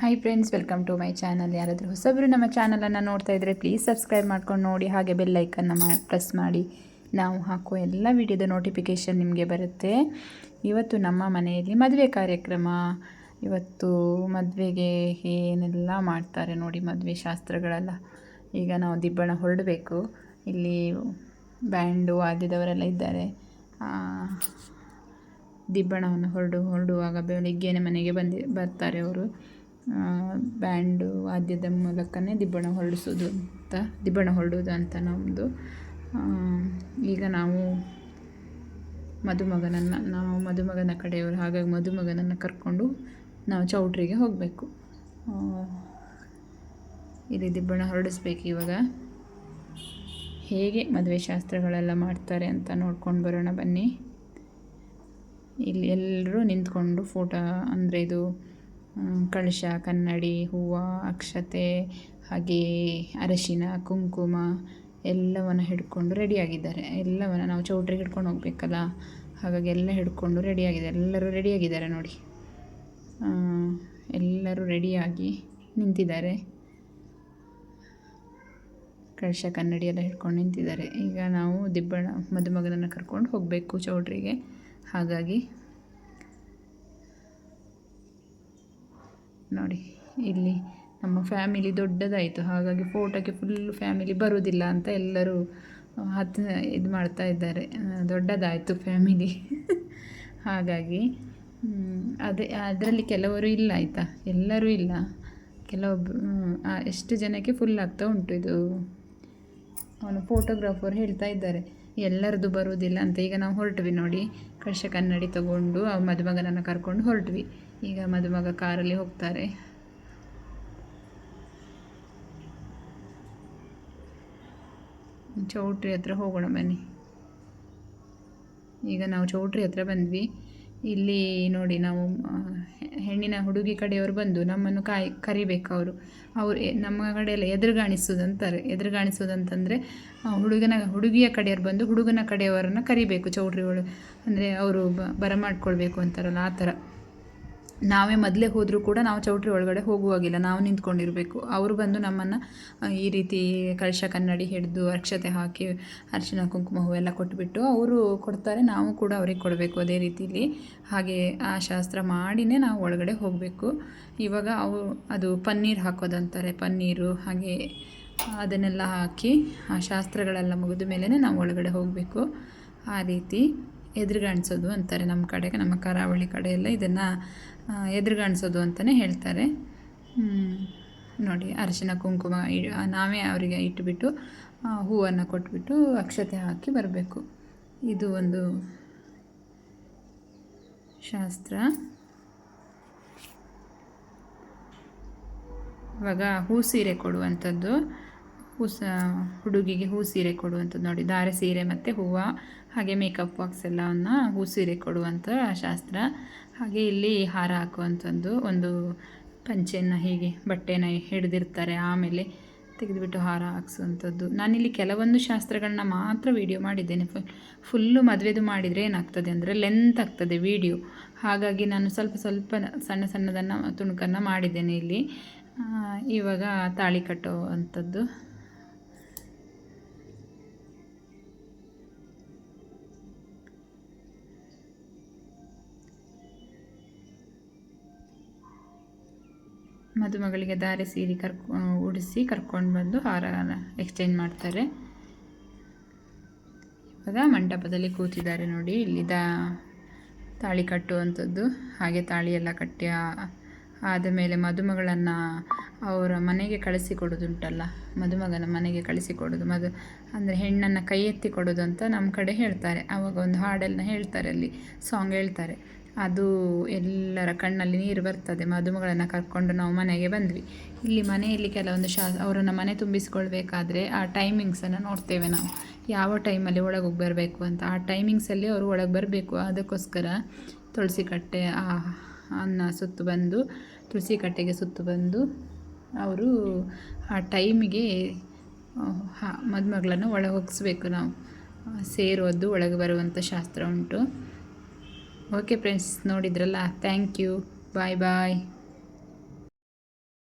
Hi friends, welcome to my channel. ಯಾರಾದರೂ ಹೊಸಬರು ನಮ್ಮ ಚಾನಲನ್ನು ನೋಡ್ತಾ ಇದ್ದರೆ ಪ್ಲೀಸ್ ಸಬ್ಸ್ಕ್ರೈಬ್ ಮಾಡ್ಕೊಂಡು ನೋಡಿ, ಹಾಗೆ ಬೆಲ್ ಐಕನ್ನ ಪ್ರೆಸ್ ಮಾಡಿ. ನಾವು ಹಾಕುವ ಎಲ್ಲ ವಿಡಿಯೋದ ನೋಟಿಫಿಕೇಷನ್ ನಿಮಗೆ ಬರುತ್ತೆ. ಇವತ್ತು ನಮ್ಮ ಮನೆಯಲ್ಲಿ ಮದುವೆ ಕಾರ್ಯಕ್ರಮ. ಇವತ್ತು ಮದುವೆಗೆ ಏನೆಲ್ಲ ಮಾಡ್ತಾರೆ ನೋಡಿ, ಮದುವೆ ಶಾಸ್ತ್ರಗಳೆಲ್ಲ. ಈಗ ನಾವು ದಿಬ್ಬಣ ಹೊರಡಬೇಕು. ಇಲ್ಲಿ ಬ್ಯಾಂಡು ವಾದ್ಯದವರೆಲ್ಲ ಇದ್ದಾರೆ. ದಿಬ್ಬಣವನ್ನು ಹೊರಡುವಾಗ ಬೆಳಿಗ್ಗೆನೇ ಮನೆಗೆ ಬರ್ತಾರೆ ಅವರು. ಬ್ಯಾಂಡು ವಾದ್ಯದ ಮೂಲಕನೇ ದಿಬ್ಬಣ ಹೊರಡುವುದು ಅಂತ ನಮ್ಮದು. ಈಗ ನಾವು ಮದುಮಗನ ಕಡೆಯವರು, ಹಾಗಾಗಿ ಮದುಮಗನನ್ನು ಕರ್ಕೊಂಡು ನಾವು ಚೌಟ್ರಿಗೆ ಹೋಗಬೇಕು. ಇಲ್ಲಿ ದಿಬ್ಬಣ ಹೊರಡಿಸ್ಬೇಕು. ಇವಾಗ ಹೇಗೆ ಮದುವೆ ಶಾಸ್ತ್ರಗಳೆಲ್ಲ ಮಾಡ್ತಾರೆ ಅಂತ ನೋಡ್ಕೊಂಡು ಬರೋಣ ಬನ್ನಿ. ಇಲ್ಲಿ ಎಲ್ಲರೂ ನಿಂತ್ಕೊಂಡು ಫೋಟೋ, ಅಂದರೆ ಇದು ಕಳಶ, ಕನ್ನಡಿ, ಹೂವು, ಅಕ್ಷತೆ, ಹಾಗೆ ಅರಶಿನ, ಕುಂಕುಮ ಎಲ್ಲವನ್ನು ಹಿಡ್ಕೊಂಡು ರೆಡಿಯಾಗಿದ್ದಾರೆ. ಎಲ್ಲವನ್ನು ನಾವು ಚೌಟ್ರಿಗೆ ಹಿಡ್ಕೊಂಡು ಹೋಗಬೇಕಲ್ಲ, ಹಾಗಾಗಿ ಎಲ್ಲ ಹಿಡ್ಕೊಂಡು ರೆಡಿಯಾಗಿದ್ದಾರೆ. ಎಲ್ಲರೂ ರೆಡಿಯಾಗಿದ್ದಾರೆ ನೋಡಿ. ಎಲ್ಲರೂ ರೆಡಿಯಾಗಿ ನಿಂತಿದ್ದಾರೆ. ಕಳಶ, ಕನ್ನಡಿ ಎಲ್ಲ ಹಿಡ್ಕೊಂಡು ನಿಂತಿದ್ದಾರೆ. ಈಗ ನಾವು ದಿಬ್ಬಣ ಮದುಮಗನನ್ನು ಕರ್ಕೊಂಡು ಹೋಗಬೇಕು ಚೌಟ್ರಿಗೆ. ಹಾಗಾಗಿ ನೋಡಿ, ಇಲ್ಲಿ ನಮ್ಮ ಫ್ಯಾಮಿಲಿ ದೊಡ್ಡದಾಯಿತು. ಹಾಗಾಗಿ ಫೋಟೋಕ್ಕೆ ಫುಲ್ ಫ್ಯಾಮಿಲಿ ಬರುವುದಿಲ್ಲ ಅಂತ ಎಲ್ಲರೂ ಇದು ಮಾಡ್ತಾ ಇದ್ದಾರೆ. ದೊಡ್ಡದಾಯಿತು ಫ್ಯಾಮಿಲಿ. ಹಾಗಾಗಿ ಅದರಲ್ಲಿ ಕೆಲವರು ಇಲ್ಲ, ಆಯಿತಾ, ಎಲ್ಲರೂ ಇಲ್ಲ. ಕೆಲವೊಬ್ಬರು ಎಷ್ಟು ಜನಕ್ಕೆ ಫುಲ್ ಆಗ್ತಾ ಉಂಟು. ಇದು ಅವನು ಫೋಟೋಗ್ರಾಫರ್ ಹೇಳ್ತಾ ಇದ್ದಾರೆ ಎಲ್ಲರದ್ದು ಬರುವುದಿಲ್ಲ ಅಂತ. ಈಗ ನಾವು ಹೊರಟ್ವಿ ನೋಡಿ, ಕಳಶ ಕನ್ನಡಿ ತಗೊಂಡು ಮದುಮಗನನ್ನು ಕರ್ಕೊಂಡು ಹೊರಟ್ವಿ. ಈಗ ಮದುಮಗ ಕಾರಲ್ಲಿ ಹೋಗ್ತಾರೆ. ಚೌಟ್ರಿ ಹತ್ರ ಹೋಗೋಣ ಬನ್ನಿ. ಈಗ ನಾವು ಚೌಟ್ರಿ ಹತ್ರ ಬಂದ್ವಿ. ಇಲ್ಲಿ ನೋಡಿ, ನಾವು ಹುಡುಗಿ ಕಡೆಯವರು ಬಂದು ನಮ್ಮನ್ನು ಕರಿಬೇಕು. ಅವರು ನಮ್ಮ ಕಡೆಯೆಲ್ಲ ಎದುರುಗಾಣಿಸೋದಂತಾರೆ. ಎದುರುಗಾಣಿಸೋದಂತಂದರೆ ಹುಡುಗಿಯ ಕಡೆಯವರು ಬಂದು ಹುಡುಗನ ಕಡೆಯವರನ್ನು ಕರಿಬೇಕು ಚೌಟ್ರಿ ಒಳಗೆ. ಅಂದರೆ ಅವರು ಬರಮಾಡ್ಕೊಳ್ಬೇಕು ಅಂತಾರಲ್ಲ, ಆ ಥರ. ನಾವೇ ಮೊದಲೇ ಹೋದರೂ ಕೂಡ ನಾವು ಚೌಟ್ರಿ ಒಳಗಡೆ ಹೋಗುವಾಗಿಲ್ಲ, ನಾವು ನಿಂತ್ಕೊಂಡಿರಬೇಕು. ಅವರು ಬಂದು ನಮ್ಮನ್ನು ಈ ರೀತಿ ಕಳಶ ಕನ್ನಡಿ ಹಿಡಿದು ಅಕ್ಷತೆ ಹಾಕಿ ಅರಿಶಿನ ಕುಂಕುಮ ಹೂವೆಲ್ಲ ಕೊಟ್ಬಿಟ್ಟು ಅವರು ಕೊಡ್ತಾರೆ. ನಾವು ಕೂಡ ಅವ್ರಿಗೆ ಕೊಡಬೇಕು ಅದೇ ರೀತಿಲಿ. ಹಾಗೆ ಆ ಶಾಸ್ತ್ರ ಮಾಡಿನೇ ನಾವು ಒಳಗಡೆ ಹೋಗಬೇಕು. ಇವಾಗ ಅದು ಪನ್ನೀರು ಹಾಕೋದಂತಾರೆ. ಪನ್ನೀರು ಹಾಗೆ ಅದನ್ನೆಲ್ಲ ಹಾಕಿ ಆ ಶಾಸ್ತ್ರಗಳೆಲ್ಲ ಮುಗಿದ ಮೇಲೇ ನಾವು ಒಳಗಡೆ ಹೋಗಬೇಕು. ಆ ರೀತಿ ಎದುರುಗಾಣಿಸೋದು ಅಂತಾರೆ ನಮ್ಮ ಕಡೆಗೆ. ನಮ್ಮ ಕರಾವಳಿ ಕಡೆಯೆಲ್ಲ ಇದನ್ನು ಎದುರುಗಾಣಿಸೋದು ಅಂತಲೇ ಹೇಳ್ತಾರೆ. ನೋಡಿ, ಅರಿಶಿನ ಕುಂಕುಮ ನಾವೇ ಅವರಿಗೆ ಇಟ್ಟುಬಿಟ್ಟು ಹೂವನ್ನು ಕೊಟ್ಬಿಟ್ಟು ಅಕ್ಷತೆ ಹಾಕಿ ಬರಬೇಕು. ಇದು ಒಂದು ಶಾಸ್ತ್ರ. ಇವಾಗ ಹೂ ಸೀರೆ ಕೊಡುವಂಥದ್ದು, ಹುಡುಗಿಗೆ ಹೂ ಸೀರೆ ಕೊಡುವಂಥದ್ದು ನೋಡಿ. ಧಾರೆ ಸೀರೆ ಮತ್ತು ಹೂವು ಹಾಗೆ ಮೇಕಪ್ ಬಾಕ್ಸ್ ಎಲ್ಲವನ್ನು ಹೂ ಸೀರೆ ಕೊಡುವಂಥ ಶಾಸ್ತ್ರ. ಹಾಗೆ ಇಲ್ಲಿ ಹಾರ ಹಾಕುವಂಥದ್ದು, ಒಂದು ಪಂಚೆಯನ್ನು ಹೀಗೆ ಬಟ್ಟೆನ ಹಿಡಿದಿರ್ತಾರೆ, ಆಮೇಲೆ ತೆಗೆದುಬಿಟ್ಟು ಹಾರ ಹಾಕ್ಸುವಂಥದ್ದು. ನಾನಿಲ್ಲಿ ಕೆಲವೊಂದು ಶಾಸ್ತ್ರಗಳನ್ನ ಮಾತ್ರ ವೀಡಿಯೋ ಮಾಡಿದ್ದೇನೆ. ಫುಲ್ಲು ಮದುವೆದು ಮಾಡಿದರೆ ಏನಾಗ್ತದೆ ಅಂದರೆ ಲೆಂತ್ ಆಗ್ತದೆ ವೀಡಿಯೋ. ಹಾಗಾಗಿ ನಾನು ಸ್ವಲ್ಪ ಸಣ್ಣದನ್ನು ತುಣುಕನ್ನು ಮಾಡಿದ್ದೇನೆ ಇಲ್ಲಿ. ಇವಾಗ ತಾಳಿ ಕಟ್ಟುವಂಥದ್ದು. ಮದುಮಗಳಿಗೆ ಧಾರೆ ಸೀರೆ ಉಡಿಸಿ ಕರ್ಕೊಂಡು ಬಂದು ಹಾರ ಎಕ್ಸ್ಚೇಂಜ್ ಮಾಡ್ತಾರೆ. ಇವಾಗ ಮಂಟಪದಲ್ಲಿ ಕೂತಿದ್ದಾರೆ ನೋಡಿ. ಇಲ್ಲಿ ತಾಳಿ ಕಟ್ಟುವಂಥದ್ದು. ಹಾಗೆ ತಾಳಿ ಎಲ್ಲ ಕಟ್ಟಿ ಆದ ಮೇಲೆ ಮದುಮಗಳನ್ನು ಅವರ ಮನೆಗೆ ಕಳಿಸಿಕೊಡೋದುಂಟಲ್ಲ, ಮದುಮಗನ ಮನೆಗೆ ಕಳಿಸಿಕೊಡೋದು. ಅಂದರೆ ಹೆಣ್ಣನ್ನು ಕೈ ಎತ್ತಿ ಕೊಡೋದು ಅಂತ ನಮ್ಮ ಕಡೆ ಹೇಳ್ತಾರೆ. ಆವಾಗ ಒಂದು ಹಾಡನ್ನು ಹೇಳ್ತಾರೆ, ಅಲ್ಲಿ ಸಾಂಗ್ ಹೇಳ್ತಾರೆ. ಅದು ಎಲ್ಲರ ಕಣ್ಣಲ್ಲಿ ನೀರು ಬರ್ತದೆ. ಮದುಮಗಳನ್ನು ಕರ್ಕೊಂಡು ನಾವು ಮನೆಗೆ ಬಂದ್ವಿ. ಇಲ್ಲಿ ಮನೆಯಲ್ಲಿ ಕೆಲವೊಂದು ಅವರನ್ನು ಮನೆ ತುಂಬಿಸ್ಕೊಳ್ಬೇಕಾದ್ರೆ ಆ ಟೈಮಿಂಗ್ಸನ್ನು ನೋಡ್ತೇವೆ ನಾವು, ಯಾವ ಟೈಮಲ್ಲಿ ಒಳಗೆ ಬರಬೇಕು ಅಂತ. ಆ ಟೈಮಿಂಗ್ಸಲ್ಲಿ ಅವರು ಒಳಗೆ ಬರಬೇಕು. ಅದಕ್ಕೋಸ್ಕರ ತುಳಸಿ ಕಟ್ಟೆ ತುಳಸಿ ಕಟ್ಟೆಗೆ ಸುತ್ತು ಬಂದು ಅವರು ಆ ಟೈಮಿಗೆ ಮದುಮಗಳನ್ನು ಒಳಗೆ ಹೋಗಿಸ್ಬೇಕು. ನಾವು ಸೇರೋದು ಒಳಗೆ ಬರುವಂಥ ಶಾಸ್ತ್ರ ಉಂಟು. ಓಕೆ ಫ್ರೆಂಡ್ಸ್, ನೋಡಿದ್ರಲ್ಲ, ಥ್ಯಾಂಕ್ ಯು, ಬಾಯ್ ಬಾಯ್.